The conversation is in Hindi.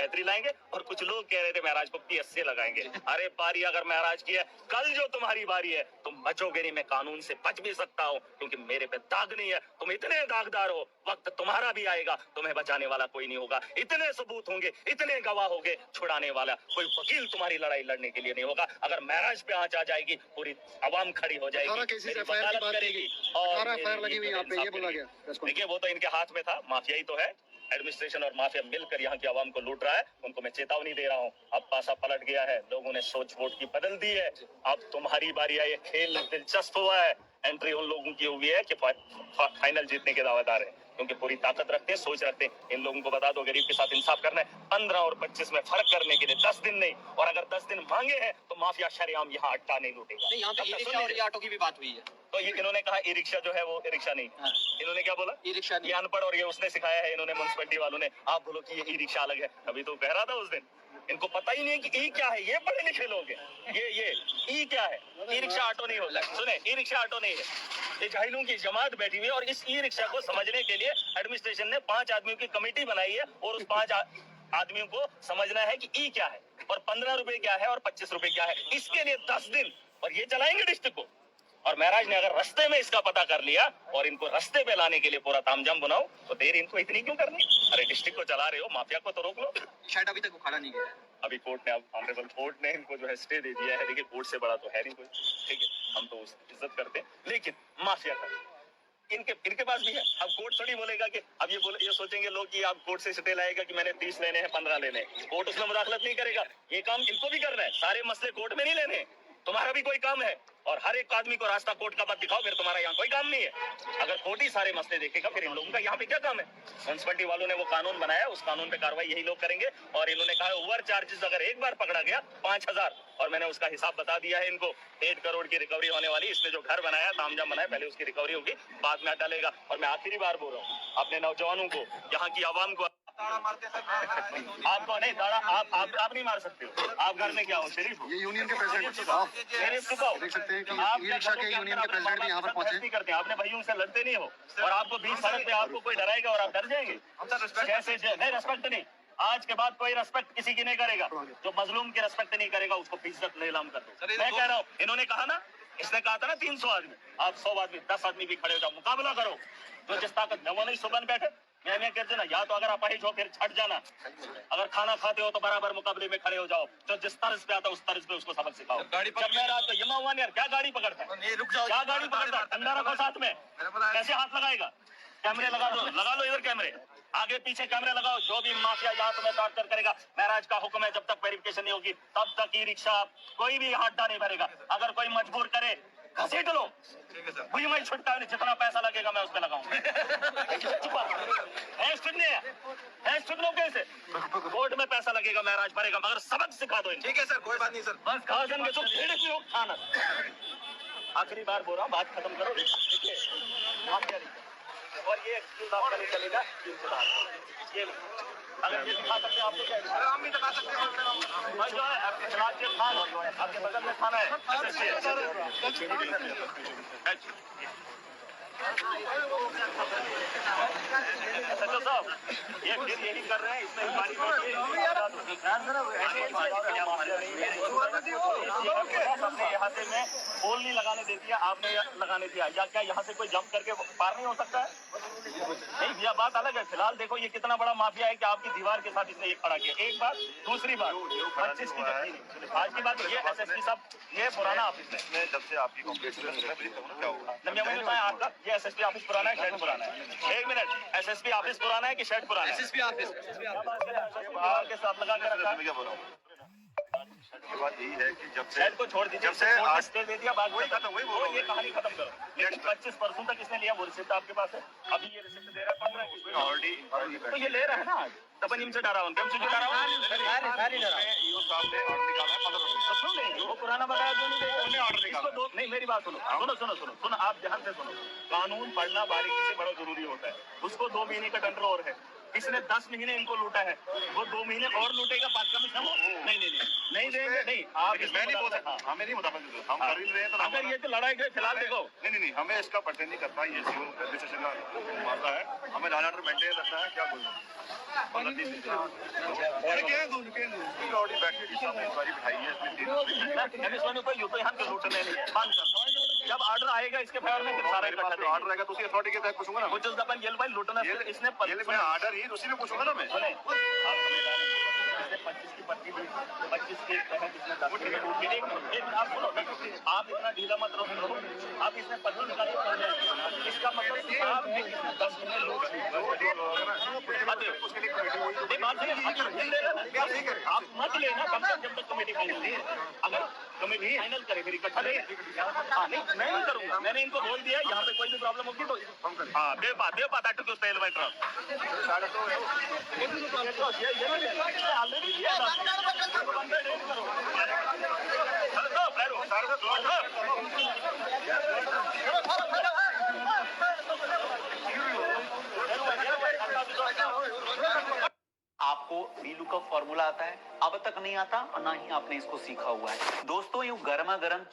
बेहतरी लाएंगे। और कुछ लोग कह रहे थे महराज को PS से लगाएंगे। अरे बारी अगर महराज की है, कल जो तुम्हारी बारी है तुम बचोगे नहीं। मैं कानून से बच भी सकता हूँ क्योंकि मेरे पे दाग नहीं है। तुम इतने दागदार हो, वक्त तुम्हारा भी आएगा, तुम्हें बचाने वाला कोई नहीं होगा। इतने सबूत होंगे, इतने गवाह होंगे, छुड़ाने वाला कोई वकील तुम्हारी लड़ाई लड़ने के लिए नहीं होगा। अगर महराज पे आंच आ जाएगी, पूरी आवाम खड़ी हो जाएगी, मेरी वकालत करेगी। और देखिए वो तो इनके हाथ में था, माफिया ही तो है। एडमिनिस्ट्रेशन और माफिया मिलकर यहाँ की आवाम को लूट रहा है। उनको मैं चेतावनी दे रहा हूँ, अब पासा पलट गया है, लोगों ने सोच वोट की बदल दी है। अब तुम्हारी बारी है। ये खेल दिलचस्प हुआ है। एंट्री उन लोगों की हुई है कि फाइनल जीतने के दावेदार है, क्योंकि पूरी ताकत रखते हैं, सोच रखते हैं। इन लोगों को बता दो गरीब के साथ इंसाफ करना है। 15 और 25 में फर्क करने के लिए 10 दिन नहीं, और अगर 10 दिन मांगे हैं तो माफिया शरेआम यहाँ अट्टा नहीं लूटेगा। नहीं, यहाँ पे ई-रिक्शा और ऑटो की भी बात हुई है। तो ये इन्होंने कहा ई रिक्शा जो है वो ई रिक्शा नहीं। हाँ। इन्होंने क्या बोला? ई रिक्शा ये अनपढ़, और ये उसने सिखाया है, इन्होंने म्युनिसिपैलिटी वालों ने। आप बोलो कि ये ई रिक्शा अलग है। अभी तो कह रहा था उस दिन, इनको पता ही नहीं है कि ई क्या है। ये पढ़े लिखे लोग हैं। ये ई क्या है? ई रिक्शा ऑटो नहीं होता। सुने, ई रिक्शा ऑटो नहीं है। ये जाहिलों की जमात बैठी हुई है, और इस ई रिक्शा को समझने के लिए एडमिनिस्ट्रेशन ने 5 आदमियों की कमेटी बनाई है, और उस 5 आदमियों को समझना है कि ई क्या है, और 15 रुपए क्या है, और 25 रुपए क्या है। इसके लिए 10 दिन, और ये चलाएंगे डिस्ट्रिक्ट को। और महराज ने अगर रास्ते में इसका पता कर लिया और इनको रास्ते पे लाने के लिए पूरा तामझाम बनाओ, तो देर इनको इतनी क्यों करनी? अरे डिस्ट्रिक्ट को चला रहे हो, माफिया को तो रोक लो। शायद अभी तक उखाड़ा नहीं गया। अभी कोर्ट ने, ऑनरेबल कोर्ट ने इनको जो है स्टे दे दिया है। देखिए कोर्ट से बड़ा तो है नहीं कोई, ठीक है, हम तो उसकी इज्जत करते हैं, लेकिन माफिया का इनके पास भी है। अब कोर्ट थोड़ी बोलेगा कि अब ये सोचेंगे लोग कि आप कोर्ट से स्टे लाएगा कि मैंने 30 लेने हैं, 15 लेने हैं। कोर्ट उसमें मुदाखलत नहीं करेगा। ये काम इनको भी करना है। सारे मसले कोर्ट में नहीं लेने, तुम्हारा भी कोई काम है। और हर एक आदमी को रास्ता कोर्ट का मत दिखाओ, फिर तुम्हारा यहाँ कोई काम नहीं है। अगर कोर्ट ही सारे मसले देखेगा, फिर इन लोगों का यहाँ पे क्या काम है? म्युनिसिपैलिटी वालों ने वो कानून बनाया, उस कानून पे कार्रवाई यही लोग करेंगे। और इन्होंने कहा ओवर चार्जेस अगर एक बार पकड़ा गया 5000, और मैंने उसका हिसाब बता दिया है इनको। 1.5 करोड़ की रिकवरी होने वाली। इसने जो घर बनाया, तामझाम बनाया, पहले उसकी रिकवरी होगी, बाद में डालेगा। और मैं आखिरी बार बोल रहा हूँ अपने नौजवानों को, यहाँ की आवाम को, आपको नहीं दाड़ा, आप नहीं मार सकते हो। आप घर में क्या हो, शरीफ हो? ये यूनियन के प्रेसिडेंट देख सकते हैं कि ई रिक्शा के यूनियन के प्रेसिडेंट यहाँ पर पहुंचे। नहीं करते, आपने भाइयों से लड़ते नहीं हो, और आपको 20 सड़क पे आपको कोई डराएगा और आप डर जाएंगे? कैसे? नहीं, रेस्पेक्ट नहीं। आज के बाद कोई रेस्पेक्ट किसी की नहीं करेगा। जो मजलूम की रेस्पेक्ट नहीं करेगा उसको बेइज्जत नीलाम कर दो। मैं कह रहा हूँ, इन्होंने कहा ना, इसने कहा था ना 300 आदमी, आप 100 आदमी, 10 आदमी भी खड़े हो जाओ, मुकाबला करो। जो जिस ताकत में वो नहीं सुबह बैठे, मैं कहते ना, या तो अगर आप अहिज हो फिर छट जाना। अगर खाना खाते हो तो बराबर मुकाबले में खड़े हो जाओ। जो जिस तर्ज पे आता है उस तर्ज पे उसको सबक सिखाओ। जब मैं रात को यमा हुआ यार, क्या गाड़ी पकड़ता है? क्या गाड़ी पकड़ता है? ठंडा रखो साथ में। कैसे हाथ लगाएगा? कैमरे लगा लो इधर कैमरे, आगे पीछे कैमरे लगाओ। जो भी माफिया यहाँ तुम्हें टॉर्चर करेगा, महराज का हुक्म है, जब तक वेरिफिकेशन नहीं होगी तब तक ई रिक्शा कोई भी अड्डा नहीं भरेगा। अगर कोई मजबूर करे, घसीट लो, वही मैं छुटका नहीं। जितना पैसा लगेगा मैं उस पर लगाऊंगा। कैसे कोर्ट में पैसा लगेगा, महराज भरेगा, मगर सबक सिखा दो। ठीक है सर, कोई बात नहीं सर। बस कहा जाएंगे तो भीड़ भी हो खाना। आखिरी बार बोल रहा हूँ, बात खत्म करो। और ये एक्सक्यूज आपका नहीं चलेगा। ये अगर ये दिखा सकते हैं आपको, क्या हम भी दिखा सकते हैं। जो है आपके खिलाफ ये खान, आपके बगल में खाना है। सचो साहब, ये फिर यही कर रहे हैं। इसमें हमारी यहाँ से मैं पोल नहीं लगाने देती है, आपने लगाने दिया, या क्या यहाँ से कोई जंप करके पार नहीं हो सकता है? नहीं भैया, बात अलग है। फिलहाल देखो ये कितना बड़ा माफिया है कि आपकी दीवार के साथ इसने एक खड़ा किया। एक बात, दूसरी बात 25 की जब आज की बात, ये SSP साहब, ये पुराना ऑफिस है। जब से आपकी क्या होगा? मुझे बताया आपका ये SSP ऑफिस पुराना है, शेड पुराना है? 1 मिनट, SSP ऑफिस पुराना है कि शेड पुराना है? SSP ऑफिस के साथ लगा के रखा। मैं क्या बोल रहा हूँ, बात यही है कि जब से शेड को छोड़ दीजिए, जब से आज स्टे दे दिया, बात वही खत्म, वही बोल रहा हूँ। ये कहानी खत्म करो। लेकिन 25% तक इसने लिया, वो रिसिप्ट आपके पास है। अभी ये रिसिप्ट दे रहा है 15 ऑलरेडी तो ये ले रहा है ना। तपन इनसे डरा हूँ, से डरा हूँ। ईओ साहब ने ऑर्डर निकाला है 15 रुपए। तो सुन लेंगे, वो पुराना बताया जो नहीं उन्होंने ऑर्डर इसको निकाला। दो नहीं, मेरी बात सुनो, आप ध्यान से सुनो। कानून पढ़ना बारीकी से बड़ा जरूरी होता है। उसको 2 महीने का टेंडर और है, इसने 10 महीने इनको लूटा है, वो 2 महीने और लूटेगा, 5 कमीशन वो नहीं देंगे। नहीं आप मैं नहीं बोल सकता, हमें नहीं बता पाते, हम कर ही रहे हैं तो अगर ये तो लड़ाई के फिलहाल देखो नहीं हमें इसका पर्टेन नहीं करता, ये सिविल एडमिनिस्ट्रेशन का मामला है, हमें लॉ एंड ऑर्डर मेंटेन रखना है, क्या बोलूं ऑलरेडी बैठ के सामने इंक्वायरी बिठाई है इसमें यूं तो यहाँ के लूटने नहीं है, बंद कर दो। जब ऑर्डर आएगा इसके फेवर में फिर सारा इकट्ठा देंगे। ऑर्डर आएगा तो उसी अथॉरिटी के तहत पूछूंगा ना, वो जो अपन ये भाई लूटना इसने मैं ऑर्डर ही उसी में पूछूंगा ना मैं। सुने, आप संविधान इसने 25 की पर्ची दी, 25 के तहत इसने 10 की लूट की। एक आप सुनो, आप इतना ढीला मत रहो, आप इसने पर्ची निकाली कर जाएगी, इसका मतलब आप ने इसने 10 में लूट ली। उसके लिए कमेटी हुई नहीं, बात सही है, आप मत लेना कम से कम जब तक कमेटी फाइनल नहीं है। अगर कमेटी फाइनल करे फिर इकट्ठा नहीं, मैं नहीं करूंगा, मैंने इनको बोल दिया यहाँ पे कोई भी प्रॉब्लम होगी तो हाँ दे पाता टू स्पेल बाय ट्रक ऑलरेडी दिया आपको वीलू का फॉर्मूला आता है, अब तक नहीं आता और ना ही आपने इसको सीखा हुआ है। दोस्तों, यूं गर्मा गर्म